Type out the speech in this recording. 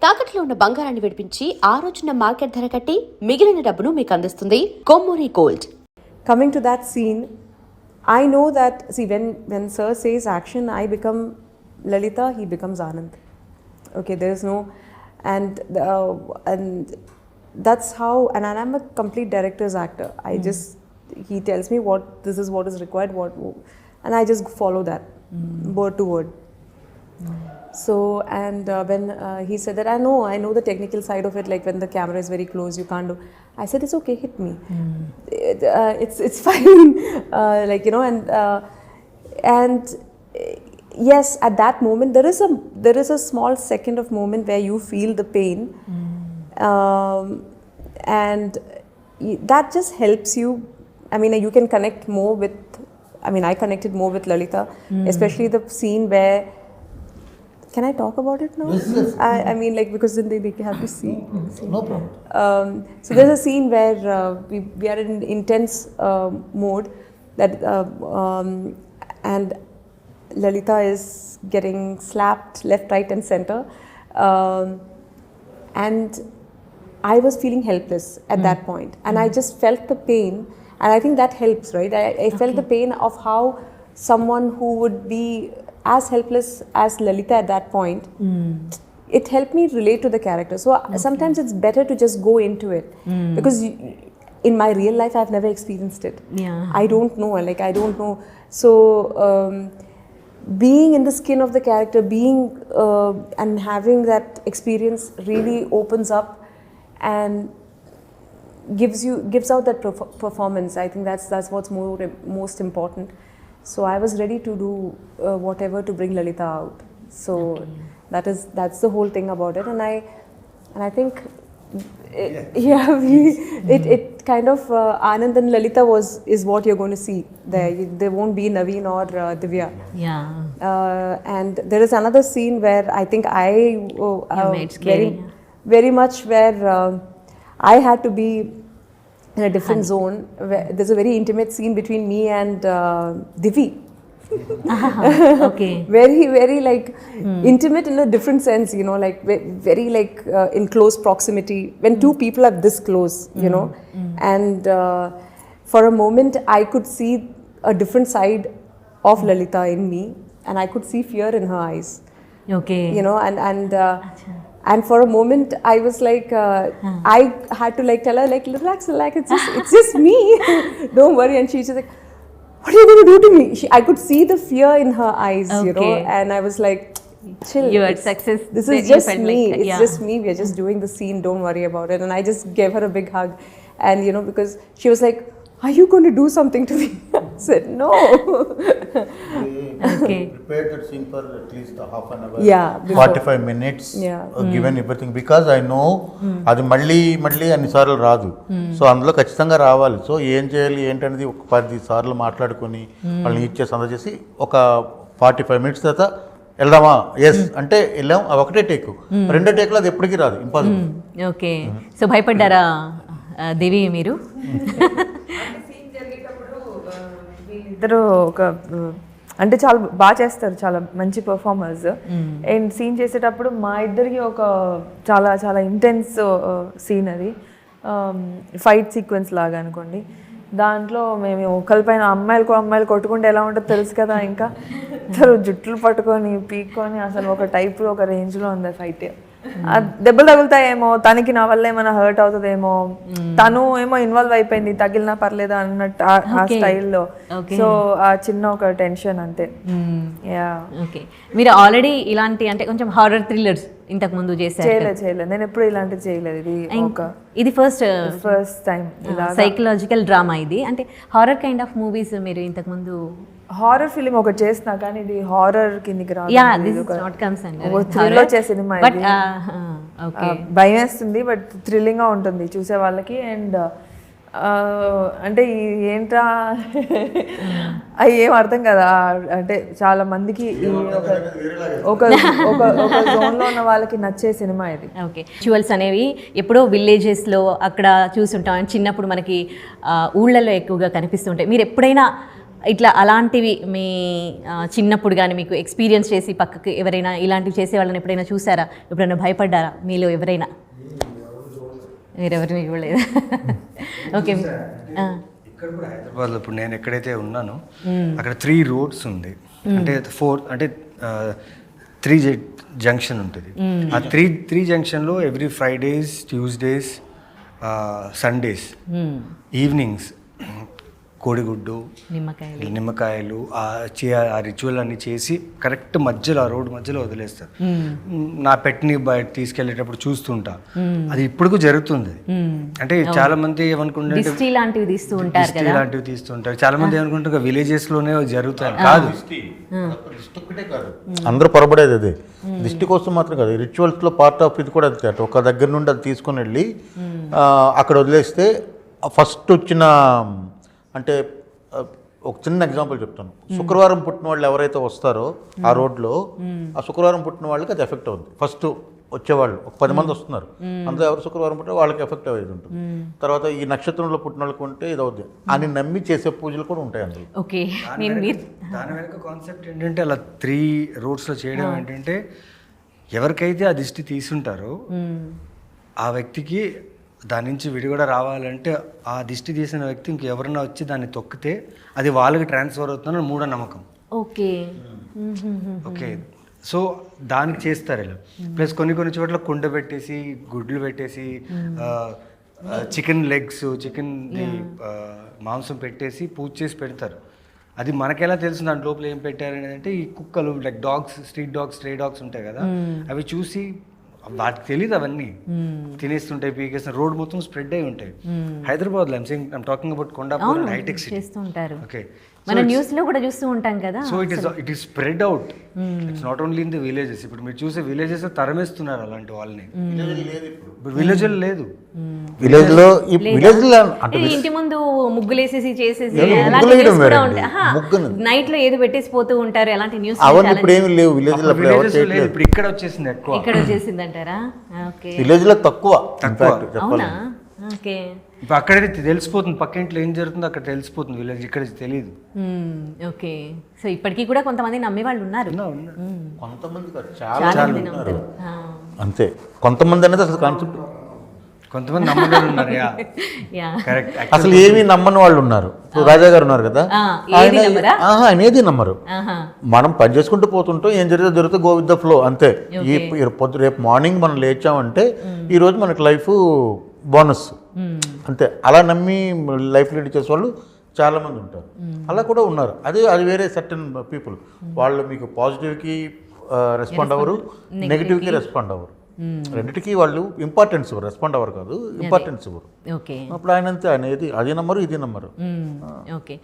తాకట్లో ఉన్న బంగారాన్ని విడిపించి ఆ రోజున మార్కెట్ ధర కట్టి మిగిలిన డబ్బును మీకు అందిస్తుంది Kommuri gold. Coming to that scene, I know that, see, when Sir says action, I become Lalita, he becomes Anand. Okay, there is no, and that's how, and I'm a complete director's actor. He tells me this is what is required, and I just follow that word to word. So, and when he said that, I know the technical side of it, like when the camera is very close, you can't do. I said, it's okay, hit me. It's fine, like, you know, and yes, at that moment there is a small second of moment where you feel the pain, and that just helps you. I mean, you can connect more with. I mean, I connected more with Lalita, especially the scene where. Can I talk about it now? Yes. I mean, like, because then they have to see. No problem. So there's a scene where we are in intense mode, that and Lalita is getting slapped left, right, and center, and I was feeling helpless at that point, and I just felt the pain, and I think that helps, right? I felt the pain of how someone who would be as helpless as Lalita at that point, it helped me relate to the character. So sometimes it's better to just go into it, because in my real life I've never experienced it. I don't know, so being in the skin of the character, and having that experience really opens up and gives out that performance. I think that's what's most important. So I was ready to do whatever to bring Lalita out. So that's the whole thing about it, and I think it kind of Anand and Lalita is what you're going to see there. There won't be Naveen or Divya. And there is another scene where I think very much where I had to be in a different zone. There's a very intimate scene between me and Divi. Okay. Very like intimate in a different sense, you know, like very like in close proximity. When two people are this close, you know, and for a moment I could see a different side of Lalita in me, and I could see fear in her eyes. Okay. You know, and for a moment I was like, I had to like tell her, like, relax, it's just me, don't worry. And she's just like, what are you going to do to me? I could see the fear in her eyes, you know, and I was like, chill. Your success. This is just me. It's just me. We are just doing the scene. Don't worry about it. And I just gave her a big hug, and you know, because she was like, are you going to do something to me? I said, no. Okay. Prepared that scene for at least half an hour. Yeah. 45 minutes. Given everything, because I know అది మళ్ళీ అన్నిసార్లు రాదు. So అందులో ఖచ్చితంగా రావాలి. So ఏం చేయాలి ఏంటనేది ఒక 10 సార్లు మాట్లాడుకొని వాళ్ళని ఇచ్చేసి అందజేసి ఒక 45 మినిట్స్ తర్వాత వెళ్దామా, ఎస్ అంటే వెళ్ళాం. ఒకటే టేక్, రెండో టేక్లో అది ఎప్పటికీ రాదు, ఇంపాసిబుల్. ఓకే. సో భయపడ్డారా దేవి మీరు? ఇద్దరు అంటే చాలా బాగా చేస్తారు, చాలా మంచి పర్ఫార్మర్స్. అండ్ సీన్ చేసేటప్పుడు మా ఇద్దరికి ఒక చాలా చాలా ఇంటెన్స్ సీన్ అది, ఫైట్ సీక్వెన్స్ లాగా అనుకోండి. దాంట్లో మేము ఒకరిపైన అమ్మాయిలు కొట్టుకుంటే ఎలా ఉంటుందో తెలుసు కదా, ఇంకా జుట్లు పట్టుకొని పీక్కొని అసలు ఒక టైప్ ఒక రేంజ్లో ఉంది ఫైట్. దెబ్బలు తగులుతాయేమో, తనకి నా వల్ల ఏమైనా హర్ట్ అవుతుందేమో, తను ఏమో ఇన్వాల్వ్ అయిపోయింది, తగిలినా పర్లేదా అన్నట్టు ఆ స్టైల్లో. సో ఆ చిన్న ఒక టెన్షన్ అంతే. ఓకే. మీరు ఆల్రెడీ ఇలాంటి అంటే కొంచెం హారర్ థ్రిల్లర్స్ ఇంతకు ముందు చేయలేదు. నేను ఎప్పుడు ఇలాంటివి చేయలేదు. ఇది ఫస్ట్ టైం. సైకలాజికల్ డ్రామా ఇది, అంటే హారర్ కైండ్ ఆఫ్ మూవీస్ మీరు ఇంతకు ముందు హారర్ ఫిలిం ఒకటి చేసినా కానీ ఇది హారర్ కిందికి రాదు. సినిమా భయం వేస్తుంది, బట్ థ్రిల్లింగ్ గా ఉంటుంది చూసే వాళ్ళకి. అండ్ అంటే ఏంట్రా అవి ఏం అర్థం కదా, అంటే చాలా మందికి ఒక జోన్లో ఉన్న వాళ్ళకి నచ్చే సినిమా ఇది. ఓకే. రిచువల్స్ అనేవి ఎప్పుడో విలేజెస్లో అక్కడ చూస్తుంటాం, చిన్నప్పుడు మనకి ఊళ్ళల్లో ఎక్కువగా కనిపిస్తుంటాయి. మీరు ఎప్పుడైనా ఇట్లా అలాంటివి మీ చిన్నప్పుడు కానీ మీకు ఎక్స్పీరియన్స్ చేసి పక్కకి ఎవరైనా ఇలాంటివి చేసే వాళ్ళని ఎప్పుడైనా చూసారా? ఎప్పుడైనా భయపడ్డారా మీలో ఎవరైనా? మీరెవరిని ఇవ్వలేదు. ఓకే. ఇక్కడ కూడా హైదరాబాద్లో ఇప్పుడు నేను ఎక్కడైతే ఉన్నానో అక్కడ 3 రోడ్స్ ఉంది, అంటే 4 అంటే 3 జంక్షన్ ఉంటుంది. ఆ 3 జంక్షన్లో every Fridays, Tuesdays, Sundays evenings కోడిగుడ్డు, నిమ్మకాయలు ఆ రిచువల్ అన్ని చేసి కరెక్ట్ మధ్యలో ఆ రోడ్ మధ్యలో వదిలేస్తారు. నా పెట్ని బయట తీసుకెళ్లేటప్పుడు చూస్తుంటా, అది ఇప్పుడు జరుగుతుంది. అంటే చాలా మంది ఏమనుకుంటారు ఇలాంటివి తీస్తుంటారు, చాలా మంది ఏమనుకుంటారు విలేజెస్ లోనే జరుగుతాయి. కాదు, అందరూ పొరపడేది అదే. దిష్టి కోసం మాత్రం కాదు, రిచువల్స్ లో పార్ట్ ఆఫ్ ఇది కూడా అది. ఒక దగ్గర నుండి అది తీసుకుని వెళ్ళి అక్కడ వదిలేస్తే ఫస్ట్ వచ్చిన, అంటే ఒక చిన్న ఎగ్జాంపుల్ చెప్తాను. శుక్రవారం పుట్టిన వాళ్ళు ఎవరైతే వస్తారో ఆ రోడ్లో, ఆ శుక్రవారం పుట్టిన వాళ్ళకి అది ఎఫెక్ట్ అవుతుంది. ఫస్ట్ వచ్చేవాళ్ళు ఒక 10 మంది వస్తున్నారు, అందులో ఎవరు శుక్రవారం పుట్టిన వాళ్ళకి ఎఫెక్ట్ అయ్యేది ఉంటుంది. తర్వాత ఈ నక్షత్రంలో పుట్టిన వాళ్ళకి ఉంటే ఇది అవుతుంది అని నమ్మి చేసే పూజలు కూడా ఉంటాయి అందులో. ఓకే. దాని వెనక కాన్సెప్ట్ ఏంటంటే అలా 3 రోడ్స్లో చేయడం ఏంటంటే ఎవరికైతే ఆ దిష్టి తీసుంటారో ఆ వ్యక్తికి దాని నుంచి విడిగడ రావాలంటే ఆ దిష్టి తీసిన వ్యక్తి ఇంకెవరన్నా వచ్చి దాన్ని తొక్కితే అది వాళ్ళకి ట్రాన్స్ఫర్ అవుతుందని మూఢనమ్మకం. ఓకే ఓకే, సో దానికి చేస్తారు ఇలా. ప్లస్ కొన్ని చోట్ల కుండ పెట్టేసి, గుడ్లు పెట్టేసి, చికెన్ లెగ్స్, చికెన్ మాంసం పెట్టేసి పూజ చేసి పెడతారు. అది మనకెలా తెలుసు దాని లోపల ఏం పెట్టారు అనేది? అంటే ఈ కుక్కలు, like dogs, street dogs, stray dogs ఉంటాయి కదా, అవి చూసి వాటికి తెలియదు, అవన్నీ తినేస్తుంటాయి, పీకేస్తుంటాయి, రోడ్ మొత్తం స్ప్రెడ్ అయి ఉంటాయి. హైదరాబాద్లో I'm talking about Kondapur and hitech city. Okay, మన న్యూస్ లో కూడా చూస్తూ ఉంటాం కదా. So it is spread out, it's not only in the villages. ఇప్పుడు మీరు చూసే విలేజెస్ తరమేస్తున్నారు అలాంటి వాళ్ళని. ఇప్పుడు విలేజ్ లేదు, విలేజ్ లో ఇంటి ముందు ముగ్గులేసేసి చేసేసి ముగ్గులు నైట్ లో ఏదో పెట్టేసి పోతూ ఉంటారు. అలాంటి న్యూస్ అవన్నీ ఇప్పుడు ఏమి లేవు విలేజ్ లో. ఇప్పుడు ఇక్కడ వచ్చేసింది ఎక్కువ, ఇక్కడ వచ్చేసింది అంటారా? ఓకే, విలేజ్ లో తక్కువ. అవునా? ఓకే, ఇప్పుడు అక్కడైతే తెలిసిపోతుంది, పక్క ఇంట్లో ఏం జరుగుతుందో అక్కడ తెలిసిపోతుంది, విలేజ్ ఇక్కడ తెలియదు. ఓకే, సో ఇప్పటికీ కూడా కొంతమంది నమ్మే వాళ్ళు ఉన్నారు. కొంతమంది కాదు, చాలా మంది ఉన్నారు. అంతే, కొంతమంది అనేది అసలు కాన్సెప్ట్. కొంతమంది నమ్మడం ఉన్నారు. కరెక్ట్, అసలు ఏమీ నమ్మని వాళ్ళు ఉన్నారు. రాజా గారు ఉన్నారు కదా, ఆయన ఏది నమ్మరు. మనం పని చేసుకుంటూ పోతుంటాం, ఏం జరుగుతుంది గో విత్ ద ఫ్లో అంతే. రేపు మార్నింగ్ మనం లేచామంటే ఈ రోజు మనకి లైఫ్ బోనస్ అంతే. అలా నమ్మి లైఫ్ లీడ్ చేసే వాళ్ళు చాలా మంది ఉంటారు, అలా కూడా ఉన్నారు. అది వేరే సర్టన్ పీపుల్. వాళ్ళు మీకు పాజిటివ్కి రెస్పాండ్ అవ్వరు, నెగిటివ్కి రెస్పాండ్ అవ్వరు. రెండిటికి వాళ్ళు ఇంపార్టెన్స్ ఇవ్వరు, రెస్పాండ్ అవ్వరు కాదు, ఇంపార్టెన్స్ ఇవ్వరు. ఓకే, అప్పుడు ఆయన అంతే, ఆయన ఏది అది నమ్మరు, ఇది నమ్మరు. ఓకే.